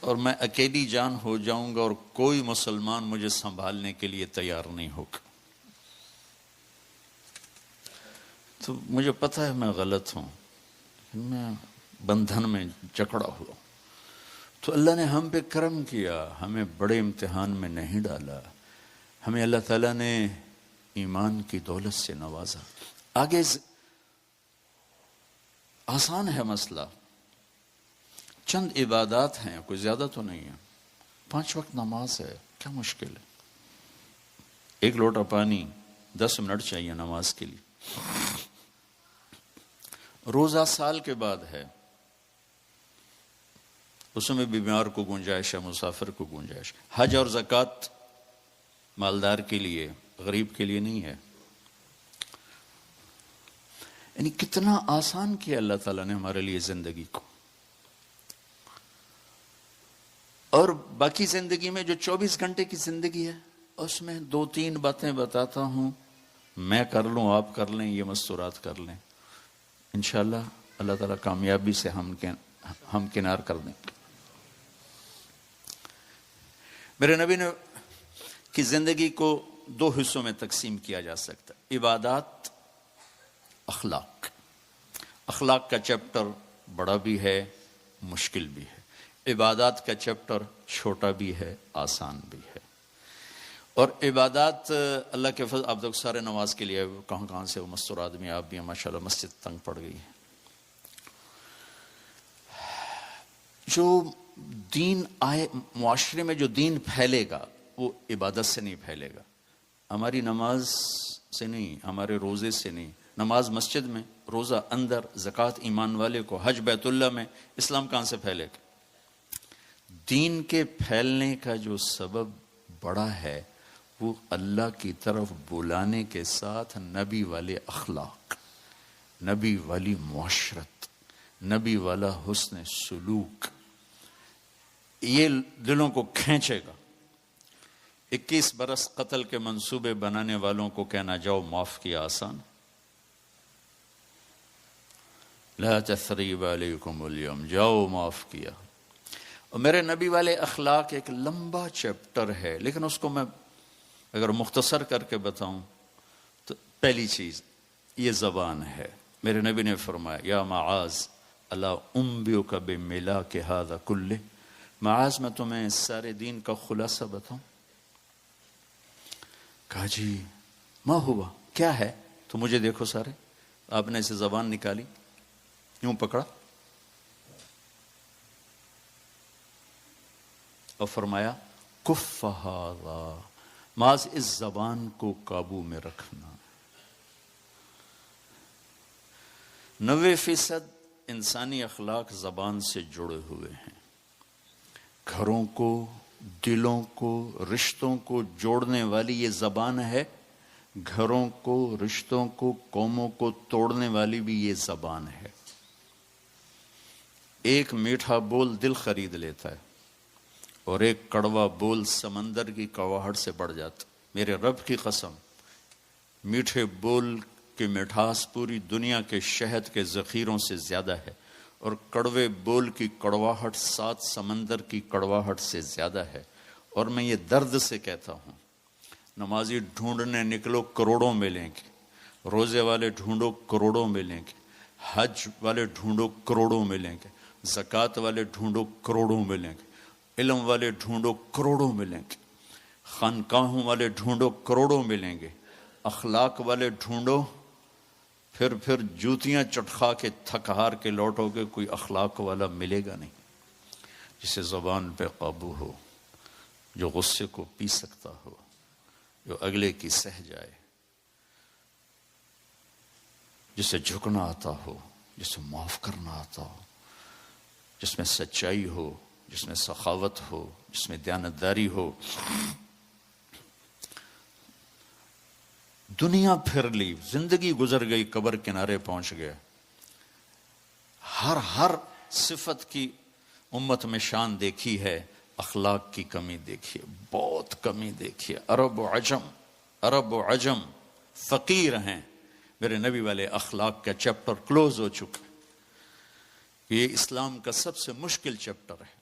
اور میں اکیلی جان ہو جاؤں گا اور کوئی مسلمان مجھے سنبھالنے کے لیے تیار نہیں ہوگا. تو مجھے پتہ ہے میں غلط ہوں، میں بندھن میں جکڑا ہوا. تو اللہ نے ہم پہ کرم کیا، ہمیں بڑے امتحان میں نہیں ڈالا، ہمیں اللہ تعالیٰ نے ایمان کی دولت سے نوازا. آگے آسان ہے مسئلہ، چند عبادات ہیں، کوئی زیادہ تو نہیں ہے. 5 وقت نماز ہے، کیا مشکل ہے؟ 1 لوٹا پانی، 10 منٹ چاہیے نماز کے لیے. روزہ سال کے بعد ہے، اس میں بیمار کو گنجائش ہے، مسافر کو گنجائش. حج اور زکوٰۃ مالدار کے لیے، غریب کے لیے نہیں ہے. یعنی کتنا آسان کیا اللہ تعالیٰ نے ہمارے لیے زندگی کو. اور باقی زندگی میں جو 24 گھنٹے کی زندگی ہے، اس میں 2-3 باتیں بتاتا ہوں، میں کر لوں، آپ کر لیں، یہ مستورات کر لیں، انشاءاللہ اللہ تعالیٰ کامیابی سے ہم کنار کر دیں. میرے نبی نے کی زندگی کو 2 حصوں میں تقسیم کیا جا سکتا ہے: عبادات، اخلاق. اخلاق کا چیپٹر بڑا بھی ہے، مشکل بھی ہے. عبادات کا چیپٹر چھوٹا بھی ہے، آسان بھی ہے. اور عبادات اللہ کے فضل، آپ لوگ سارے نماز کے لیے کہاں سے وہ مستور آدمی، آپ بھی ہیں ماشاءاللہ، مسجد تنگ پڑ گئی ہے. جو دین آئے معاشرے میں، جو دین پھیلے گا وہ عبادت سے نہیں پھیلے گا، ہماری نماز سے نہیں، ہمارے روزے سے نہیں. نماز مسجد میں، روزہ اندر، زکوٰۃ ایمان والے کو، حج بیت اللہ میں، اسلام کہاں سے پھیلے گا؟ دین کے پھیلنے کا جو سبب بڑا ہے وہ اللہ کی طرف بلانے کے ساتھ نبی والے اخلاق، نبی والی معاشرت، نبی والا حسن سلوک، یہ دلوں کو کھینچے گا. 21 برس قتل کے منصوبے بنانے والوں کو کہنا جاؤ معاف کیا آسان. لا تثریب علیکم اليوم، جاؤ معاف کیا. اور میرے نبی والے اخلاق ایک لمبا چیپٹر ہے، لیکن اس کو میں اگر مختصر کر کے بتاؤں تو پہلی چیز یہ زبان ہے. میرے نبی نے فرمایا یا معاذ الا انبئک بملاک ھذا کلہ، معاذ میں تمہیں سارے دین کا خلاصہ بتاؤں. کہا جی ما ہوا، کیا ہے؟ تو مجھے دیکھو سارے. آپ نے اسے زبان نکالی، یوں پکڑا اور فرمایا کف ھذا، معاذ اس زبان کو قابو میں رکھنا. 90% انسانی اخلاق زبان سے جڑے ہوئے ہیں. گھروں کو، دلوں کو، رشتوں کو جوڑنے والی یہ زبان ہے. گھروں کو، رشتوں کو، قوموں کو توڑنے والی بھی یہ زبان ہے. ایک میٹھا بول دل خرید لیتا ہے اور ایک کڑوا بول سمندر کی کڑواہٹ سے بڑھ جاتا. میرے رب کی قسم، میٹھے بول کی مٹھاس پوری دنیا کے شہد کے ذخیروں سے زیادہ ہے، اور کڑوے بول کی کڑواہٹ 7 سمندر کی کڑواہٹ سے زیادہ ہے. اور میں یہ درد سے کہتا ہوں، نمازی ڈھونڈنے نکلو کروڑوں ملیں گے، روزے والے ڈھونڈو کروڑوں ملیں گے، حج والے ڈھونڈو کروڑوں ملیں گے، زکوٰۃ والے ڈھونڈو کروڑوں ملیں گے، علم والے ڈھونڈو کروڑوں ملیں گے، خانقاہوں والے ڈھونڈو کروڑوں ملیں گے، اخلاق والے ڈھونڈو، پھر جوتیاں چٹخا کے تھک ہار کے لوٹو گے، کوئی اخلاق والا ملے گا نہیں. جسے زبان پہ قابو ہو، جو غصے کو پی سکتا ہو، جو اگلے کی سہ جائے، جسے جھکنا آتا ہو، جسے معاف کرنا آتا ہو، جس میں سچائی ہو، جس میں سخاوت ہو، جس میں دیانتداری ہو۔ دنیا پھر لی، زندگی گزر گئی، قبر کنارے پہنچ گیا، ہر صفت کی امت میں شان دیکھی ہے، اخلاق کی کمی دیکھی ہے، بہت کمی دیکھی ہے۔ عرب و عجم فقیر ہیں، میرے نبی والے اخلاق کا چیپٹر کلوز ہو چکا ہے۔ یہ اسلام کا سب سے مشکل چیپٹر ہے۔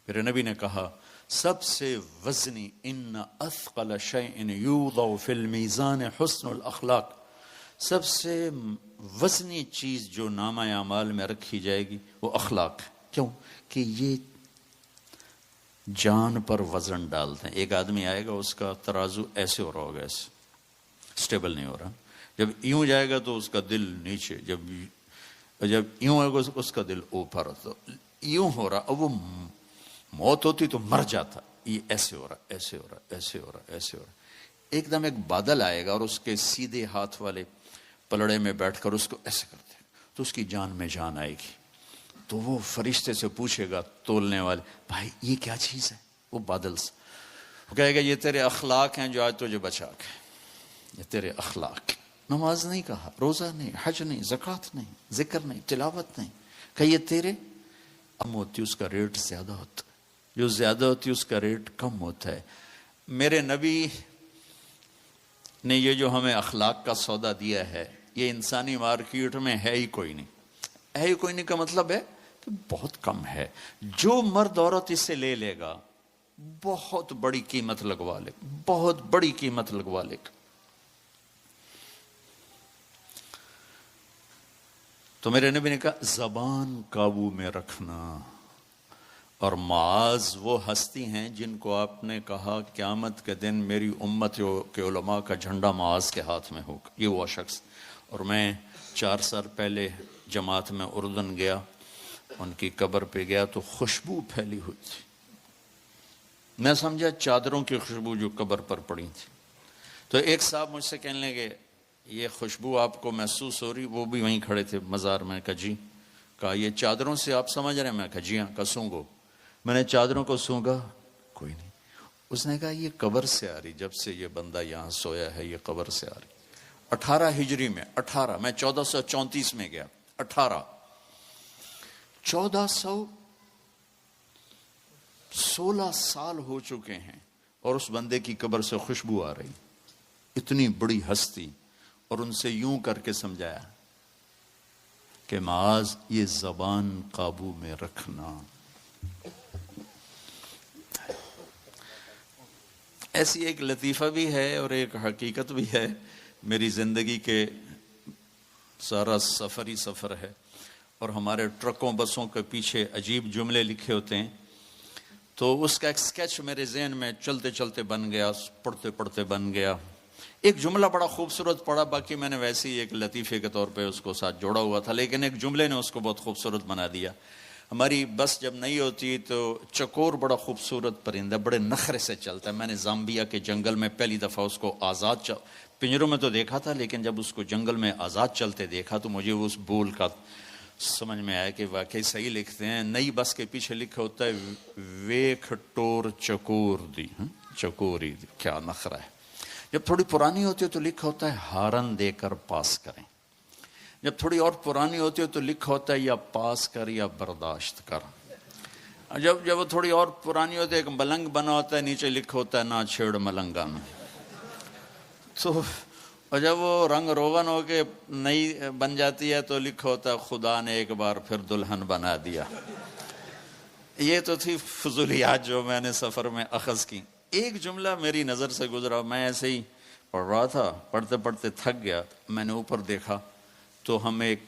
میرے نبی نے کہا سب سے وزنی ان اثقل شیء یوضع فی المیزان حسن الاخلاق، سب سے وزنی چیز جو نامہ اعمال میں رکھی جائے گی وہ اخلاق ہے۔ کیوں کہ یہ جان پر وزن ڈالتے ہیں۔ ایک آدمی آئے گا، اس کا ترازو ایسے ہو رہا ہوگا، ایسے سٹیبل نہیں ہو رہا، جب یوں جائے گا تو اس کا دل نیچے، جب یوں آئے گا اس کا دل اوپر، تو یوں ہو رہا، اب وہ موت ہوتی تو مر جاتا، یہ ایسے ہو رہا، ایسے ہو رہا، ایسے ہو رہا، ایسے ہو رہا۔ ایک دم ایک بادل آئے گا اور اس کے سیدھے ہاتھ والے پلڑے میں بیٹھ کر اس کو ایسے کرتے ہیں تو اس کی جان میں جان آئے گی۔ تو وہ فرشتے سے پوچھے گا تولنے والے، بھائی یہ کیا چیز ہے؟ وہ بادل سے وہ کہے گا یہ تیرے اخلاق ہیں جو آج تجھے بچا کے، یہ تیرے اخلاق۔ نماز نہیں کہا، روزہ نہیں، حج نہیں، زکوٰۃ نہیں، ذکر نہیں، تلاوت نہیں، کہ یہ تیرے کم ہوتی، اس کا ریٹ زیادہ ہوتا، جو زیادہ ہوتی اس کا ریٹ کم ہوتا ہے۔ میرے نبی نے یہ جو ہمیں اخلاق کا سودا دیا ہے، یہ انسانی مارکیٹ میں ہے ہی کوئی نہیں۔ ہے ہی کوئی نہیں کا مطلب ہے کہ بہت کم ہے۔ جو مرد عورت اس سے لے لے گا بہت بڑی قیمت لگوا لے، بہت بڑی قیمت لگوا لے گا۔ تو میرے نبی نے کہا زبان قابو میں رکھنا۔ اور معاذ وہ ہستی ہیں جن کو آپ نے کہا قیامت کے دن میری امت کے علماء کا جھنڈا معاذ کے ہاتھ میں ہوگا، یہ وہ شخص۔ اور میں 4 سال پہلے جماعت میں اردن گیا، ان کی قبر پہ گیا تو خوشبو پھیلی ہوئی تھی، میں سمجھا چادروں کی خوشبو جو قبر پر پڑی تھی۔ تو ایک صاحب مجھ سے کہنے لگے یہ خوشبو آپ کو محسوس ہو رہی؟ وہ بھی وہیں کھڑے تھے مزار میں۔ کہا جی۔ کہا یہ چادروں سے آپ سمجھ رہے ہیں؟ میں کہا جی ہاں۔ کہا سونگو۔ میں نے چادروں کو سونگا، کوئی نہیں۔ اس نے کہا یہ قبر سے آ رہی، جب سے یہ بندہ یہاں سویا ہے یہ قبر سے آ رہی۔ 18 ہجری میں، 18 میں 1434 میں گیا، 1416 سال ہو چکے ہیں اور اس بندے کی قبر سے خوشبو آ رہی، اتنی بڑی ہستی۔ اور ان سے یوں کر کے سمجھایا کہ معاذ یہ زبان قابو میں رکھنا۔ ایسی ایک لطیفہ بھی ہے اور ایک حقیقت بھی ہے، میری زندگی کے سارا سفر ہی سفر ہے، اور ہمارے ٹرکوں بسوں کے پیچھے عجیب جملے لکھے ہوتے ہیں، تو اس کا ایک سکیچ میرے ذہن میں چلتے چلتے بن گیا، پڑھتے پڑھتے بن گیا۔ ایک جملہ بڑا خوبصورت پڑا، باقی میں نے ویسے ہی ایک لطیفے کے طور پہ اس کو ساتھ جوڑا ہوا تھا، لیکن ایک جملے نے اس کو بہت خوبصورت بنا دیا۔ ہماری بس جب نہیں ہوتی تو چکور بڑا خوبصورت پرندہ، بڑے نخرے سے چلتا ہے۔ میں نے زامبیا کے جنگل میں پہلی دفعہ اس کو آزاد پنجروں میں تو دیکھا تھا، لیکن جب اس کو جنگل میں آزاد چلتے دیکھا تو مجھے اس بول کا سمجھ میں آیا کہ واقعی صحیح لکھتے ہیں۔ نئی بس کے پیچھے لکھا ہوتا ہے ویکھ ٹور چکور دی، چکوری دی، کیا نخرہ ہے۔ جب تھوڑی پرانی ہوتی ہے تو لکھا ہوتا ہے ہارن دے کر پاس کریں۔ جب تھوڑی اور پرانی ہوتی ہے تو لکھا ہوتا ہے یا پاس کر یا برداشت کر۔ جب وہ تھوڑی اور پرانی ہوتی ہے ایک ملنگ بنا ہوتا ہے، نیچے لکھا ہوتا ہے نہ چھیڑ ملنگان۔ تو اور جب وہ رنگ روغن ہو کے نئی بن جاتی ہے تو لکھا ہوتا ہے خدا نے ایک بار پھر دلہن بنا دیا۔ یہ تو تھی فضولیات جو میں نے سفر میں اخذ کی۔ ایک جملہ میری نظر سے گزرا، میں ایسے ہی پڑھ رہا تھا، پڑھتے پڑھتے تھک گیا، میں نے اوپر دیکھا تو ہم ایک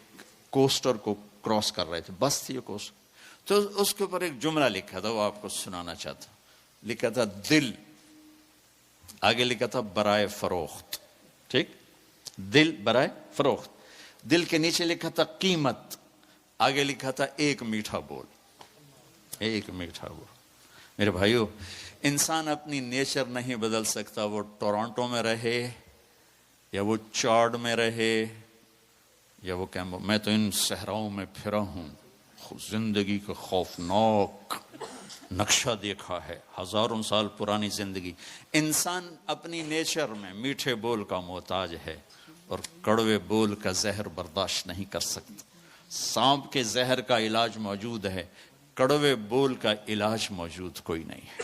کوسٹر کو کراس کر رہے تھے، بس تھی یہ کوسٹر، تو اس کے اوپر ایک جملہ لکھا تھا، وہ آپ کو سنانا چاہتا ہوں۔ لکھا تھا دل، آگے لکھا تھا برائے فروخت، ٹھیک، دل برائے فروخت۔ دل کے نیچے لکھا تھا قیمت، آگے لکھا تھا ایک میٹھا بول، ایک میٹھا بول۔ میرے بھائیو، انسان اپنی نیچر نہیں بدل سکتا، وہ ٹورانٹو میں رہے یا وہ چاڈ میں رہے یا وہ کیمبو. میں تو ان صحراؤں میں پھرا ہوں، زندگی کا خوفناک نقشہ دیکھا ہے، ہزاروں سال پرانی زندگی. انسان اپنی نیچر میں میٹھے بول کا محتاج ہے اور کڑوے بول کا زہر برداشت نہیں کر سکتا. سانپ کے زہر کا علاج موجود ہے، کڑوے بول کا علاج موجود کوئی نہیں ہے.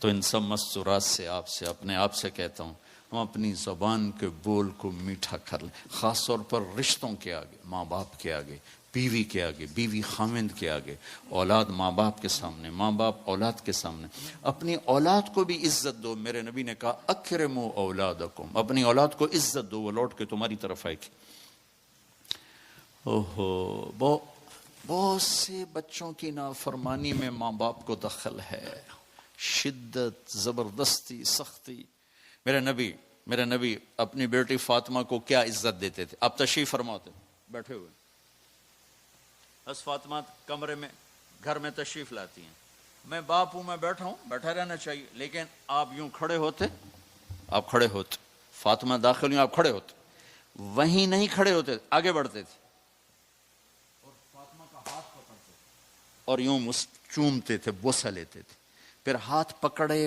تو ان سب مستورات سے اپنے آپ سے کہتا ہوں، ہم اپنی زبان کے بول کو میٹھا کر لیں، خاص طور پر رشتوں کے آگے، ماں باپ کے آگے، بیوی کے آگے، بیوی خاوند کے آگے، اولاد ماں باپ کے سامنے، ماں باپ اولاد کے سامنے. اپنی اولاد کو بھی عزت دو. میرے نبی نے کہا اکرموا اولادکم، اپنی اولاد کو عزت دو، وہ لوٹ کے تمہاری طرف آئے گی. بہت سے بچوں کی نافرمانی میں ماں باپ کو دخل ہے، شدت، زبردستی، سختی. میرے نبی اپنی بیٹی فاطمہ کو کیا عزت دیتے تھے؟ آپ تشریف فرماتے بیٹھے ہوئے، بس فاطمہ کمرے میں گھر میں تشریف لاتی ہیں، میں باپ ہوں، میں بیٹھا ہوں، بیٹھا رہنا چاہیے، لیکن آپ یوں کھڑے ہوتے، فاطمہ داخل ہوئی، آپ کھڑے ہوتے، وہیں نہیں کھڑے ہوتے، آگے بڑھتے تھے اور فاطمہ کا ہاتھ پکڑتے اور یوں چومتے تھے، بوسہ لیتے تھے. پھر ہاتھ پکڑے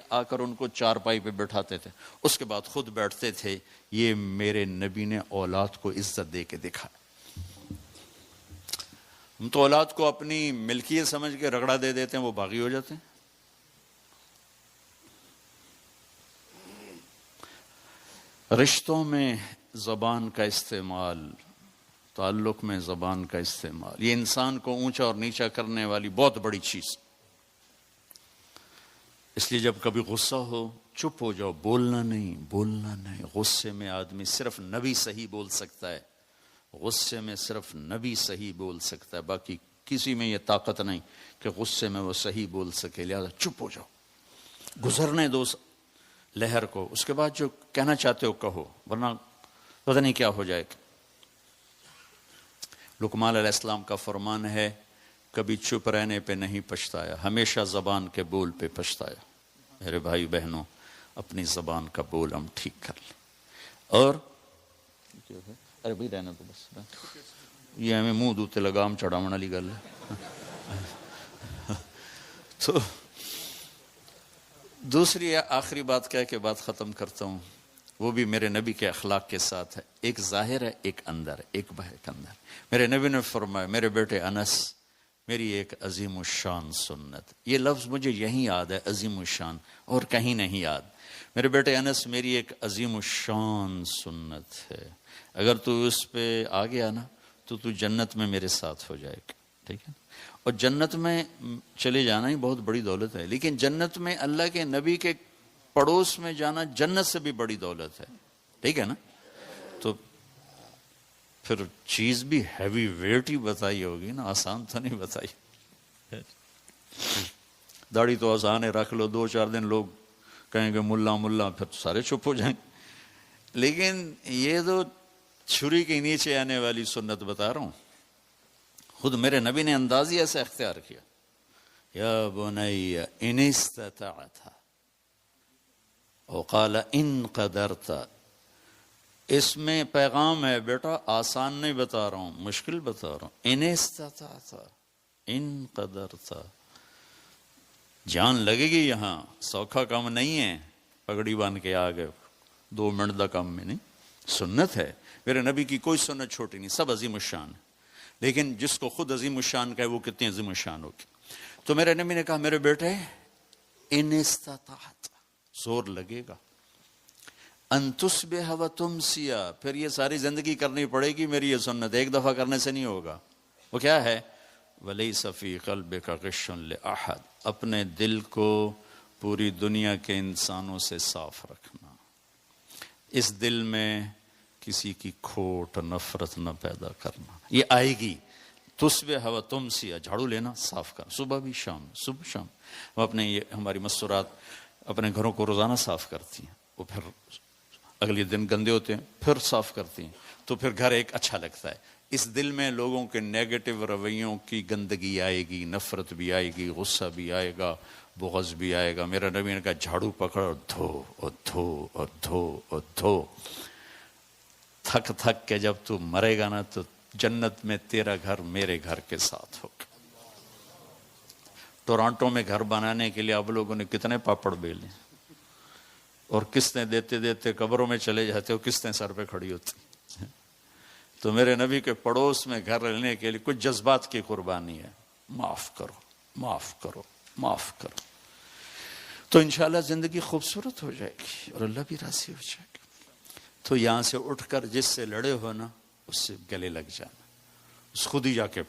آ کر ان کو چارپائی پہ بٹھاتے تھے، اس کے بعد خود بیٹھتے تھے. یہ میرے نبی نے اولاد کو عزت دے کے دکھا. ہم تو اولاد کو اپنی ملکیت سمجھ کے رگڑا دے دیتے ہیں، وہ باغی ہو جاتے ہیں. رشتوں میں زبان کا استعمال، تعلق میں زبان کا استعمال، یہ انسان کو اونچا اور نیچا کرنے والی بہت بڑی چیز. اس لیے جب کبھی غصہ ہو چپ ہو جاؤ، بولنا نہیں. غصے میں آدمی صرف نبی صحیح بول سکتا ہے، غصے میں صرف نبی صحیح بول سکتا ہے، باقی کسی میں یہ طاقت نہیں کہ غصے میں وہ صحیح بول سکے. لہذا چپ ہو جاؤ، گزرنے دو لہر کو، اس کے بعد جو کہنا چاہتے ہو کہو، ورنہ پتہ نہیں کیا ہو جائے گا. لقمان علیہ السلام کا فرمان ہے، کبھی چپ رہنے پہ نہیں پچھتایا، ہمیشہ زبان کے بول پہ پچھتایا. میرے بھائی بہنوں، اپنی زبان کا بول ہم ٹھیک کر لیں. اور ارے بھائی رہنا تو بس، یہ ہمیں منہ دوتے لگام چڑھاون والی گل ہے. تو دوسری آخری بات کہہ کے بات ختم کرتا ہوں، وہ بھی میرے نبی کے اخلاق کے ساتھ ہے. ایک ظاہر ہے، ایک اندر ہے، ایک باہر ایک اندر. میرے نبی نے فرمایا، میرے بیٹے انس، میری ایک عظیم الشان سنت. یہ لفظ مجھے یہیں یاد ہے، عظیم الشان، اور کہیں نہیں یاد. میرے بیٹے انس، میری ایک عظیم الشان سنت ہے، اگر تو اس پہ آ گیا نا تو جنت میں میرے ساتھ ہو جائے گا. ٹھیک ہے؟ اور جنت میں چلے جانا ہی بہت بڑی دولت ہے، لیکن جنت میں اللہ کے نبی کے پڑوس میں جانا جنت سے بھی بڑی دولت ہے. ٹھیک ہے نا؟ تو پھر چیز بھی ہیوی ویٹ ہی بتائی ہوگی نا، آسان تو نہیں بتائی. داڑھی تو آسان ہے، رکھ لو 2-4 دن، لوگ کہیں گے ملا، پھر سارے چپ ہو جائیں. لیکن یہ تو چھری کے نیچے آنے والی سنت بتا رہا ہوں. خود میرے نبی نے انداز ہی ایسا اختیار کیا، یا بنی ان استطعت، وقال ان قدرت. اس میں پیغام ہے، بیٹا آسان نہیں بتا رہا ہوں، مشکل بتا رہا ہوں. ان استطعت، ان قدرت، جان لگے گی یہاں، سوکھا کام نہیں ہے پگڑی باندھ کے آگے 2 منٹ دا کام میں نہیں. سنت ہے میرے نبی کی، کوئی سنت چھوٹی نہیں، سب عظیم الشان. لیکن جس کو خود عظیم الشان کا ہے وہ کتنی عظیم الشان ہوگی. تو میرے نبی نے کہا، میرے بیٹے ان استطاعت، زور لگے گا، ان تصبح و تمسی، پھر یہ ساری زندگی کرنی پڑے گی میری یہ سنت، ایک دفعہ کرنے سے نہیں ہوگا. وہ کیا ہے؟ ولیس فی قلبک غش لأحد، اپنے دل کو پوری دنیا کے انسانوں سے صاف رکھنا، اس دل میں کسی کی کھوٹ نفرت نہ پیدا کرنا. یہ آئے گی. تصبح و تمسی، جھاڑو لینا، صاف کرنا، صبح بھی شام، صبح شام. ہم اپنے یہ ہماری مستورات اپنے گھروں کو روزانہ صاف کرتی ہیں، وہ پھر اگلے دن گندے ہوتے ہیں، پھر صاف کرتی ہیں، تو پھر گھر ایک اچھا لگتا ہے. اس دل میں لوگوں کے نیگیٹو رویوں کی گندگی آئے گی، نفرت بھی آئے گی، غصہ بھی آئے گا، بغض بھی آئے گا۔ میرا نبی نے کہا جھاڑو پکڑ اور دھو اور دھو اور دھو اور دھو۔ تھک تھک کے جب تو مرے گا نا تو جنت میں تیرا گھر میرے گھر کے ساتھ ہوگا۔ ٹورانٹو میں گھر بنانے کے لیے آپ لوگوں نے کتنے پاپڑ بیلے، اور قسطیں دیتے دیتے قبروں میں چلے جاتے ہو، قسطیں سر پہ کھڑی ہوتی۔ تو میرے نبی کے پڑوس میں گھر لینے کے لیے کچھ جذبات کی قربانی ہے، معاف کرو معاف کرو معاف کرو، تو انشاءاللہ زندگی خوبصورت ہو جائے گی اور اللہ بھی راضی ہو جائے گا۔ تو یہاں سے اٹھ کر جس سے لڑے ہو نا اس سے گلے لگ جانا، اس خود ہی جا کے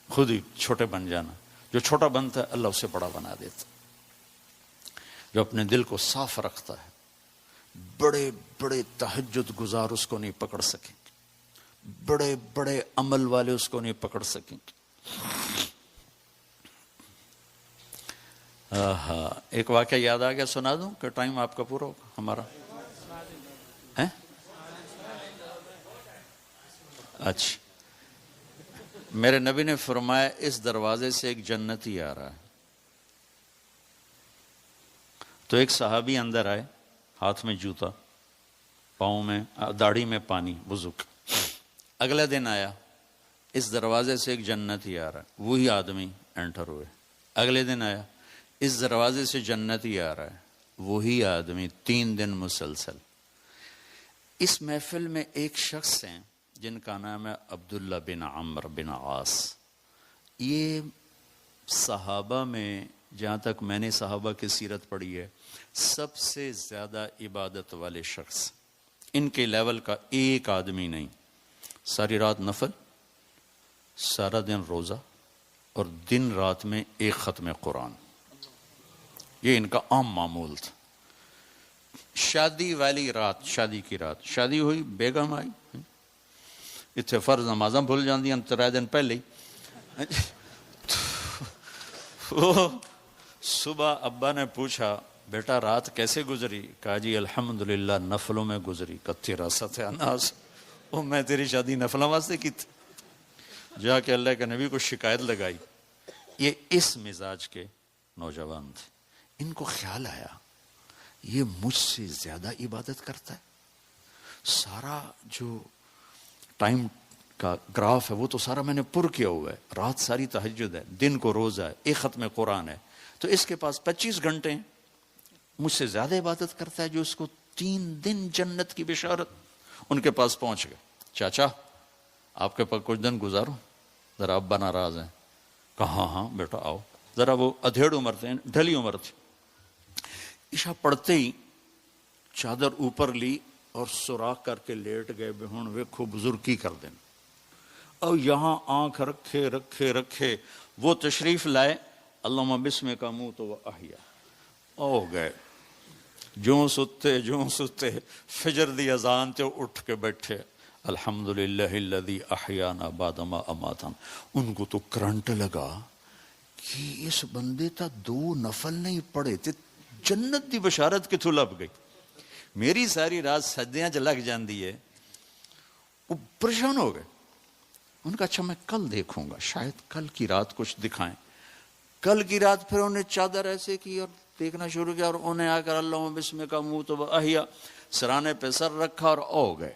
خود ہی چھوٹے بن جانا۔ جو چھوٹا بنتا ہے اللہ اسے بڑا بنا دیتا۔ جو اپنے دل کو صاف رکھتا ہے، بڑے بڑے تہجد گزار اس کو نہیں پکڑ سکیں گے، بڑے بڑے عمل والے اس کو نہیں پکڑ سکیں گے۔ ایک واقعہ یاد آ گیا، سنا دوں کہ ٹائم آپ کا پورا ہوگا ہمارا؟ اچھا، میرے نبی نے فرمایا اس دروازے سے ایک جنتی آ رہا ہے۔ تو ایک صحابی اندر آئے، ہاتھ میں جوتا، پاؤں میں داڑھی میں پانی، وضو۔ اگلے دن آیا، اس دروازے سے ایک جنتی آ رہا ہے، وہی آدمی انٹر ہوئے۔ اگلے دن آیا، اس دروازے سے جنتی آ رہا ہے، وہی آدمی 3 دن مسلسل۔ اس محفل میں ایک شخص ہیں جن کا نام ہے عبداللہ بن عمرو بن عاص۔ یہ صحابہ میں، جہاں تک میں نے صحابہ کی سیرت پڑھی ہے، سب سے زیادہ عبادت والے شخص۔ ان کے لیول کا ایک آدمی نہیں، ساری رات نفل، سارا دن روزہ، اور دن رات میں ایک ختم قرآن، یہ ان کا عام معمول تھا۔ شادی والی رات، شادی کی رات، شادی ہوئی، بیگم آئی، اتنے فرض نمازاں بھول جاندی ہیں 3 دن پہلے ہی۔ صبح ابا نے پوچھا بیٹا رات کیسے گزری؟ کہا جی الحمدللہ نفلوں میں گزری۔ کتی راست ہے اناس، او میں تیری شادی نفلوں واسطے کی تھی؟ جا کے اللہ کے نبی کو شکایت لگائی۔ یہ اس مزاج کے نوجوان تھے۔ ان کو خیال آیا یہ مجھ سے زیادہ عبادت کرتا ہے، سارا جو ٹائم کا گراف ہے وہ تو سارا میں نے پر کیا ہوا ہے، رات ساری تہجد ہے، دن کو روزہ ہے، ایک ختم قرآن ہے، تو اس کے پاس 25 گھنٹے ہیں، مجھ سے زیادہ عبادت کرتا ہے، جو اس کو 3 دن جنت کی بشارت۔ ان کے پاس پہنچ گئے، چاچا آپ کے پاس کچھ دن گزاروں؟ ذرا ابا ناراض ہیں۔ کہا ہاں بیٹا آؤ۔ ذرا وہ ادھیڑ عمر تھے، ڈھلی عمر تھی۔ عشاء پڑھتے ہی چادر اوپر لی اور سوراخ کر کے لیٹ گئے، بے ہوں ویکھو بزرگی کر دیں۔ اور یہاں آنکھ رکھے رکھے رکھے وہ تشریف لائے، اللہم بسمک اموت و احیا، او گئے۔ جو ستے فجر دی اذان تے اٹھ کے بیٹھے، الحمدللہ الذی احیانا بعد ما اماتنا۔ ان کو تو کرنٹ لگا کہ اس بندے تا 2 نفل نہیں پڑے تے جنت دی بشارت کتھوں لب گئی۔ میری ساری رات سجدیاں چ لگ جاندی ہے۔ وہ پریشان ہو گئے۔ ان کا اچھا میں کل دیکھوں گا، شاید کل کی رات کچھ دکھائیں۔ کل کی رات پھر انہیں چادر ایسے کی اور دیکھنا شروع کیا، اور انہیں آ کر اللہم بسمک اموت و احیا سرانے پہ سر رکھا اور او گئے۔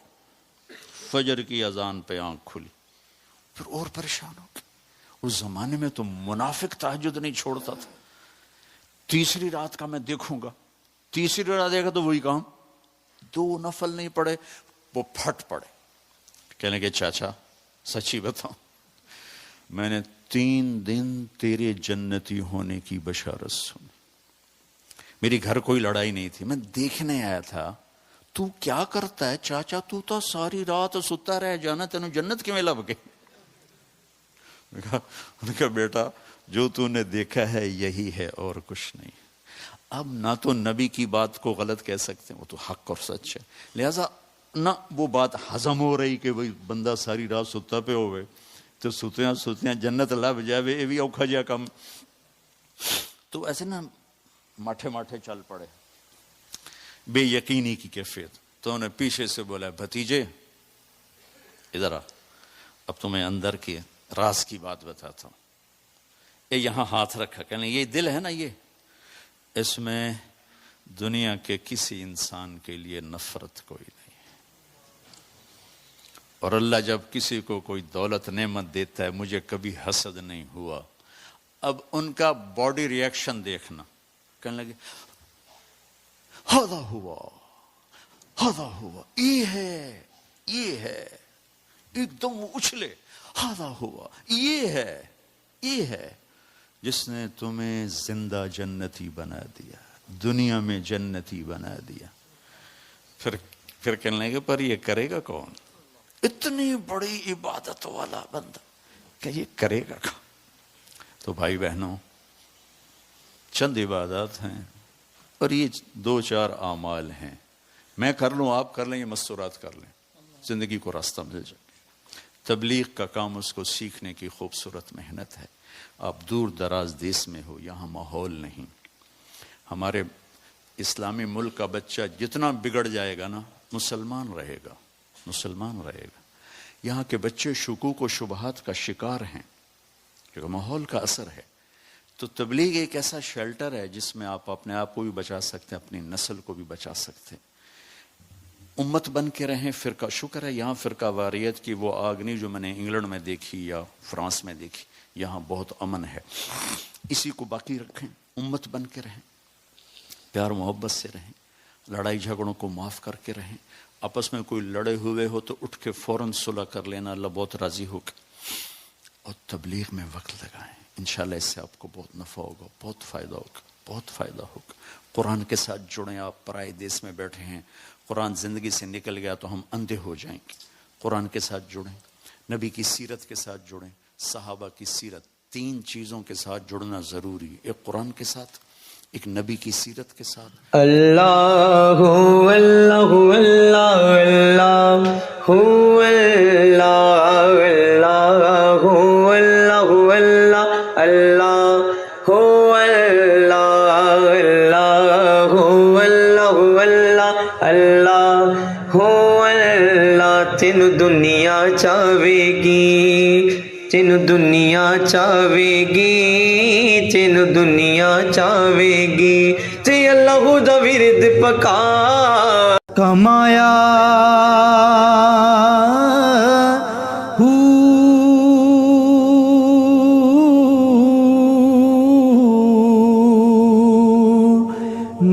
فجر کی اذان پہ آنکھ کھلی، پھر اور پریشان ہو گئے۔ اس زمانے میں تو منافق تہجد نہیں چھوڑتا تھا۔ تیسری رات کا میں دیکھوں گا، تیسری رات دیکھا تو وہی کام، 2 نفل نہیں پڑے، وہ پھٹ پڑے۔ کہنے کہ چاچا سچی بتاؤں، میں نے 3 دن تیرے جنتی ہونے کی بشارت سنی۔ میری گھر کوئی لڑائی نہیں تھی، میں دیکھنے آیا تھا تو کیا کرتا ہے چاچا، تو تو ساری رات ستا رہ جانا، تینوں جنت کیویں لب گئی؟ ان کا بیٹا جو تو نے دیکھا ہے یہی ہے اور کچھ نہیں۔ اب نہ تو نبی کی بات کو غلط کہہ سکتے ہیں، وہ تو حق اور سچ ہے، لہذا نہ وہ بات ہضم ہو رہی کہ بھئی بندہ ساری رات ستا پہ ہوئے تو ستیاں جنت لب جاوے، یہ بھی اوکھا جا کم۔ تو ایسے نا ماٹھے ماٹھے چل پڑے، بے یقینی کی کیفیت۔ تو انہیں پیچھے سے بولا بھتیجے ادھر آ، اب تمہیں اندر کی راز کی بات بتاتا ہوں. یہ یہاں ہاتھ رکھا، کہنے یہ دل ہے نا، یہ اس میں دنیا کے کسی انسان کے لیے نفرت کوئی نہیں. اور اللہ جب کسی کو کوئی دولت نعمت دیتا ہے، مجھے کبھی حسد نہیں ہوا. اب ان کا باڈی ری ایکشن دیکھنا، کہنے لگے ہاذا ہوا، ہاذا ہوا، یہ ہے، یہ ہے، ایک دم اچھلے، ہاذا ہوا، یہ ہے، یہ ہے. جس نے تمہیں زندہ جنتی بنا دیا، دنیا میں جنتی بنا دیا. پھر کہنے لگے پر یہ کرے گا کون؟ اتنی بڑی عبادت والا بندہ کہ یہ کرے گا کون؟ تو بھائی بہنوں، چند عبادات ہیں اور یہ 2-4 اعمال ہیں. میں کر لوں، آپ کر لیں، یہ مستورات کر لیں، زندگی کو راستہ مل جائے. تبلیغ کا کام اس کو سیکھنے کی خوبصورت محنت ہے. آپ دور دراز دیس میں ہو، یہاں ماحول نہیں. ہمارے اسلامی ملک کا بچہ جتنا بگڑ جائے گا نا، مسلمان رہے گا، مسلمان رہے گا. یہاں کے بچے شکوک و شبہات کا شکار ہیں کیونکہ ماحول کا اثر ہے. تو تبلیغ ایک ایسا شیلٹر ہے جس میں آپ اپنے آپ کو بھی بچا سکتے ہیں، اپنی نسل کو بھی بچا سکتے ہیں. امت بن کے رہیں. فرقہ، شکر ہے یہاں فرقہ واریت کی وہ آگ نہیں جو میں نے انگلینڈ میں دیکھی یا فرانس میں دیکھی. یہاں بہت امن ہے. اسی کو باقی رکھیں، امت بن کے رہیں، پیار محبت سے رہیں، لڑائی جھگڑوں کو معاف کر کے رہیں. آپس میں کوئی لڑے ہوئے ہو تو اٹھ کے فوراً صلح کر لینا، اللہ بہت راضی ہوگا. اور تبلیغ میں وقت لگائیں، انشاءاللہ اس سے آپ کو بہت نفع ہوگا، بہت فائدہ ہوگا، بہت فائدہ ہوگا. قرآن کے ساتھ جڑیں. آپ پرائے دیس میں بیٹھے ہیں، قرآن زندگی سے نکل گیا تو ہم اندھے ہو جائیں گے. قرآن کے ساتھ جڑیں، نبی کی سیرت کے ساتھ جڑیں، صحابہ کی سیرت. 3 چیزوں کے ساتھ جڑنا ضروری ہے، ایک قرآن کے ساتھ، ایک نبی کی سیرت کے ساتھ. اللہ اللہ اللہ اللہ اللہ اللہ اللہ اللہ اللہ. تینو دنیا چاہے گی، تینو دنیا چاہے گی، تینو دنیا چاہے گی، تے اللہ دا ورد پکا کمایا.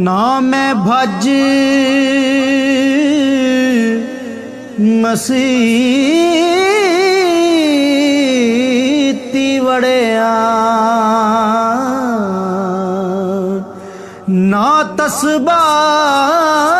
نہ میں بھج مسیتی وڑیا، نہ تسبیح